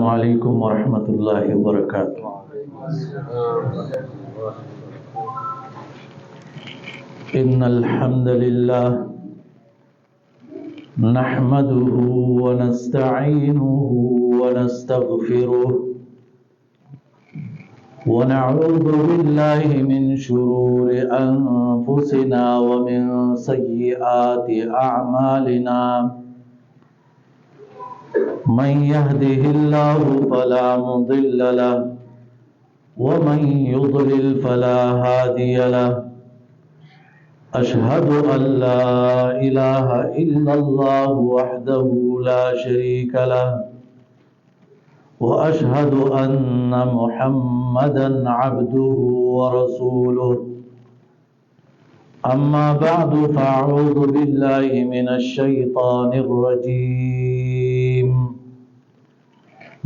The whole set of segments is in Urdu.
علیکم ورحمۃ اللہ وبرکاتہ۔ ان الحمد للہ نحمده ونستعینه ونستغفره ونعوذ بالله من شرور انفسنا ومن سیئات اعمالنا، من يهده الله فلا مضل له ومن يضلل فلا هادي له، أشهد أن لا إله إلا الله وحده لا شريك له، وأشهد أن محمدا عبده ورسوله، أما بعد فأعوذ بالله من الشيطان الرجيم،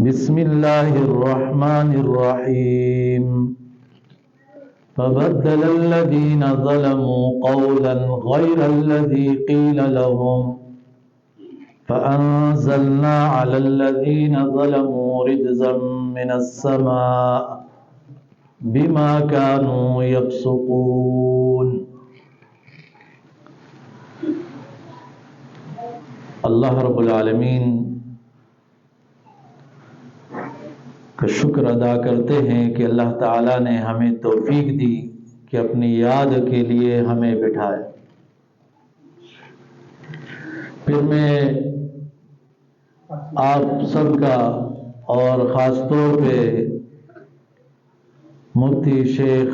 بسم الله الرحمن الرحيم، فبدل الذين ظلموا قولا غير الذي قيل لهم فأنزلنا على الذين ظلموا رجزا من السماء بما كانوا يفسقون۔ اللہ رب العالمین کا شکر ادا کرتے ہیں کہ اللہ تعالیٰ نے ہمیں توفیق دی کہ اپنی یاد کے لیے ہمیں بٹھائے۔ پھر میں آپ سب کا اور خاص طور پہ مفتی شیخ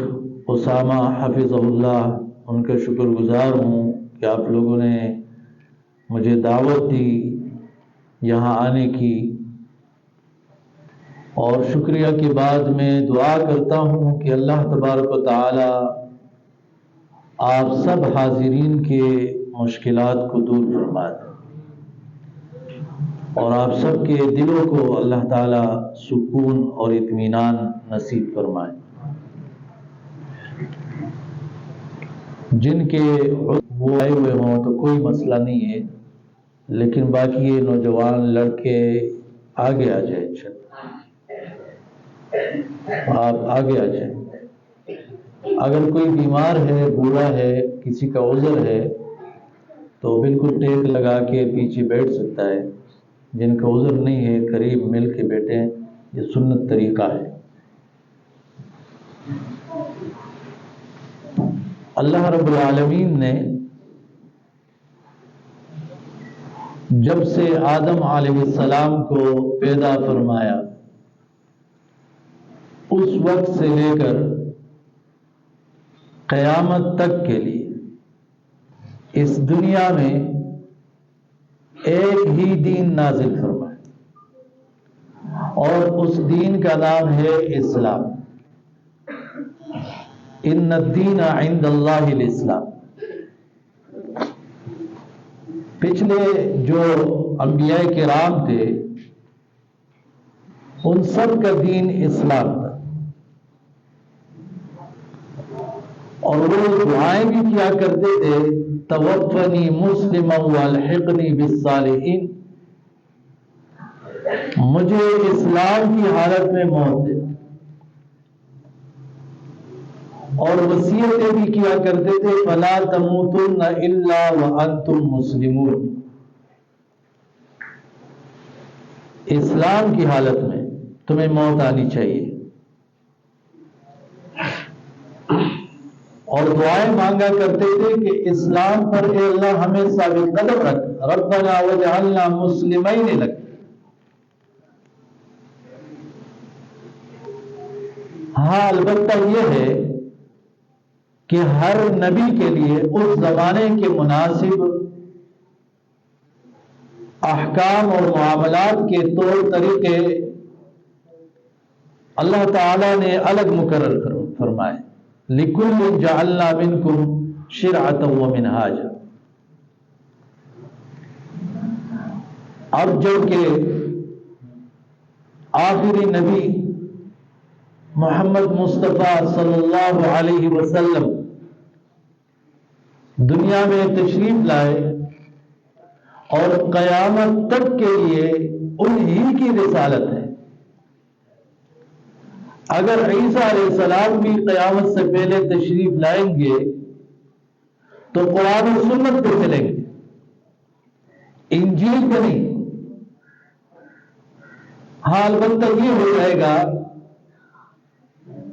اسامہ حفظہ اللہ ان کا شکر گزار ہوں کہ آپ لوگوں نے مجھے دعوت دی یہاں آنے کی، اور شکریہ کے بعد میں دعا کرتا ہوں کہ اللہ تبارک و تعالی آپ سب حاضرین کے مشکلات کو دور فرما دے اور آپ سب کے دلوں کو اللہ تعالی سکون اور اطمینان نصیب فرمائے۔ جن کے وہ آئے ہوئے ہوں تو کوئی مسئلہ نہیں ہے، لیکن باقی یہ نوجوان لڑکے آگے آ جائیں، آپ آگے آ جائیں۔ اگر کوئی بیمار ہے، بوڑھا ہے، کسی کا عذر ہے تو بالکل ٹیک لگا کے پیچھے بیٹھ سکتا ہے، جن کا عذر نہیں ہے قریب مل کے بیٹھیں، یہ سنت طریقہ ہے۔ اللہ رب العالمین نے جب سے آدم علیہ السلام کو پیدا فرمایا اس وقت سے لے کر قیامت تک کے لیے اس دنیا میں ایک ہی دین نازل فرمایا، اور اس دین کا نام ہے اسلام۔ ان الدین عند اللہ الاسلام۔ پچھلے جو انبیاء کرام تھے ان سب کا دین اسلام تھا، اور وہ دعائیں بھی کیا کرتے تھے، توفنی مسلما والحقنی بالصالحین، مجھے اسلام کی حالت میں موت دے، اور وصیتیں بھی کیا کرتے تھے، فلا تموتن الا وانتم مسلمون، اسلام کی حالت میں تمہیں موت آنی چاہیے۔ اور دعائیں مانگا کرتے تھے کہ اسلام پر اے اللہ ہمیں ثابت قدم رکھ، ربنا وجعلنا مسلمین لک۔ ہاں البتہ یہ ہے کہ ہر نبی کے لیے اس زمانے کے مناسب احکام اور معاملات کے طور طریقے اللہ تعالی نے الگ مقرر فرمائے، لِكُلٍّ جَعَلْنَا مِنْكُمْ شِرْعَةً وَمِنْهَاجًا۔ اب جب کہ آخری نبی محمد مصطفیٰ صلی اللہ علیہ وسلم دنیا میں تشریف لائے اور قیامت تک کے لیے انہی کی رسالت ہے، اگر عیسیٰ علیہ السلام بھی قیامت سے پہلے تشریف لائیں گے تو قرآن و سنت پہ چلیں گے، انجیل پہ نہیں۔ ہاں البتہ یہ ہو جائے گا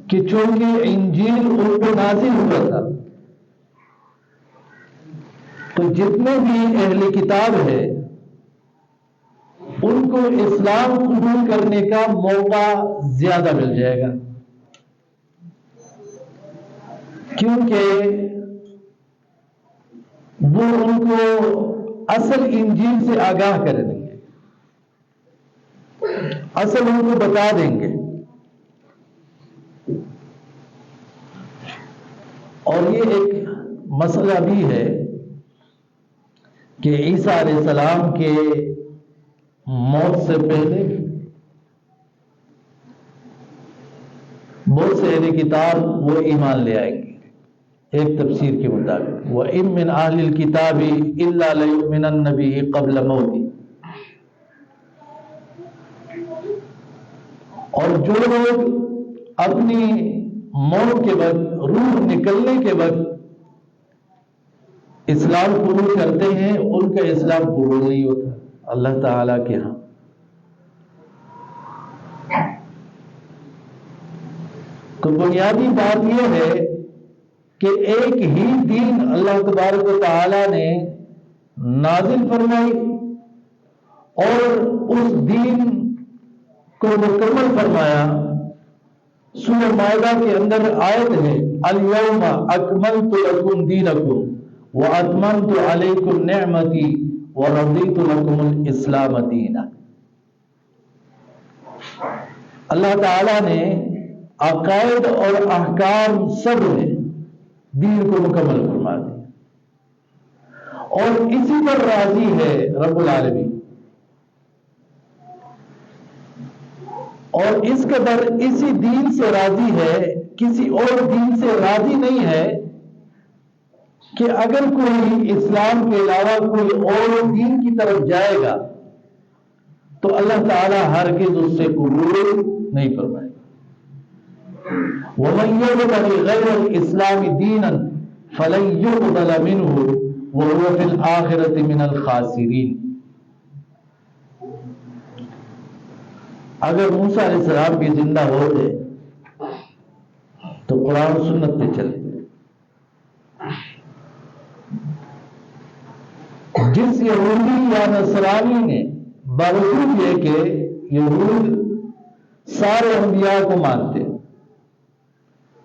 کہ چونکہ انجیل ان پہ نازل ہوا تھا تو جتنے بھی اہل کتاب ہے ان کو اسلام قبول کرنے کا موقع زیادہ مل جائے گا، کیونکہ وہ ان کو اصل انجیل سے آگاہ کر دیں گے، اصل ان کو بتا دیں گے۔ اور یہ ایک مسئلہ بھی ہے کہ عیسیٰ علیہ السلام کے موت سے پہلے بہت سے اہل کتاب وہ ایمان لے آئیں گے، ایک تفسیر کے مطابق وَإِن مِّنْ أَهْلِ الْكِتَابِ إِلَّا لَيُؤْمِنَنَّ بِهِ قَبْلَ مَوْتِهِ۔ اور جو لوگ اپنی موت کے وقت، روح نکلنے کے وقت اسلام قبول کرتے ہیں ان کا اسلام قبول نہیں ہوتا اللہ تعالی کے ہاں۔ تو بنیادی بات یہ ہے کہ ایک ہی دین اللہ تبارک و تعالی نے نازل فرمائی اور اس دین کو مکمل فرمایا۔ سورہ مائدہ کے اندر آیت ہے الیوم اکملت لکم دینکم واتممت علیکم نعمتی ورضیت لکم الاسلام دینا۔ اللہ تعالی نے عقائد اور احکام سب میں دین کو مکمل فرما دیا اور اسی پر راضی ہے رب العالمین، اور اس قدر اسی دین سے راضی ہے، کسی اور دین سے راضی نہیں ہے کہ اگر کوئی اسلام کے علاوہ کوئی اور دین کی طرف جائے گا تو اللہ تعالی ہرگز اس سے قبول نہیں فرمائے گا۔ وَمَن يَبْتَغِ غَيْرَ الْإِسْلَامِ دِينًا فَلَن يُقْبَلَ مِنْهُ وَهُوَ فِي الْآخِرَةِ مِنَ الْخَاسِرِينَ۔ اگر موسیٰ علیہ السلام بھی زندہ ہوتے تو قرآن و سنت پہ چلتے۔ جس یہودی یا نصرانی نے باوجود یہ کہ یہود سارے انبیاء کو مانتے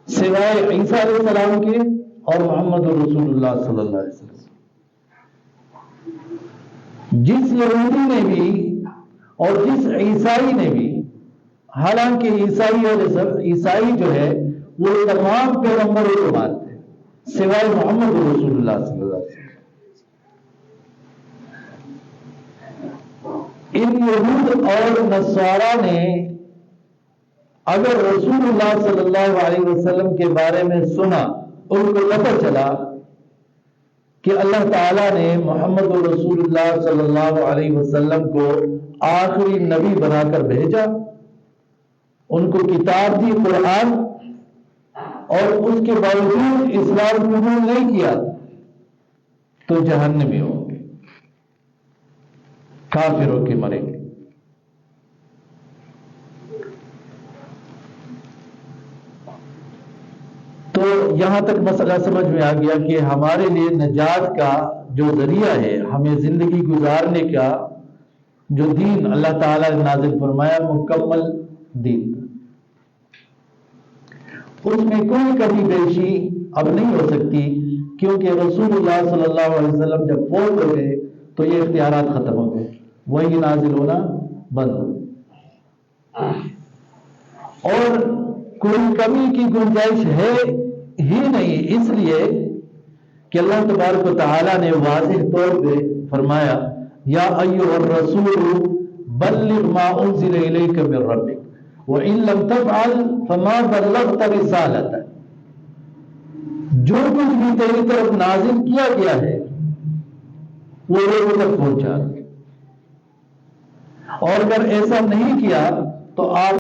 سوائے عیسیٰ علیہ السلام کے اور محمد رسول اللہ صلی اللہ علیہ وسلم، جس یہودی نے بھی اور جس عیسائی نے بھی، حالانکہ عیسائی جو ہے وہ تمام پیغمبروں کو مانتے ہیں سوائے محمد رسول اللہ صلی اللہ علیہ وسلم۔ ان یہود اور نصارا نے اگر رسول اللہ صلی اللہ علیہ وسلم کے بارے میں سنا، ان کو پتہ چلا کہ اللہ تعالیٰ نے محمد رسول اللہ صلی اللہ علیہ وسلم کو آخری نبی بنا کر بھیجا، ان کو کتاب دی قرآن، اور اس کے باوجود اسلام قبول نہیں کیا تو جہنمی ہوں گے، کافر ہو کے مریں گے۔ تو یہاں تک مسئلہ سمجھ میں آ گیا کہ ہمارے لیے نجات کا جو ذریعہ ہے، ہمیں زندگی گزارنے کا جو دین اللہ تعالیٰ نے نازل فرمایا، مکمل دین، اس میں کوئی کمی بیشی اب نہیں ہو سکتی، کیونکہ رسول اللہ صلی اللہ علیہ وسلم جب فوت ہو گئے تو یہ اختیارات ختم ہو گئے، وہی نازل ہونا بند ہو گئے، اور کوئی کمی کی گنجائش ہے ہی نہیں، اس لیے کہ اللہ تبارک و تعالیٰ نے واضح طور پہ فرمایا یا ایھا الرسول بلغ ما انزل الیک من ربک وَإِن لَمْ تَفْعَلْ فَمَا بَلَّغْتَ رِسَالَتَهُ۔ جو کچھ بھی تیری طرف نازل کیا گیا ہے وہ لوگوں تک پہنچا، اور اگر ایسا نہیں کیا تو آپ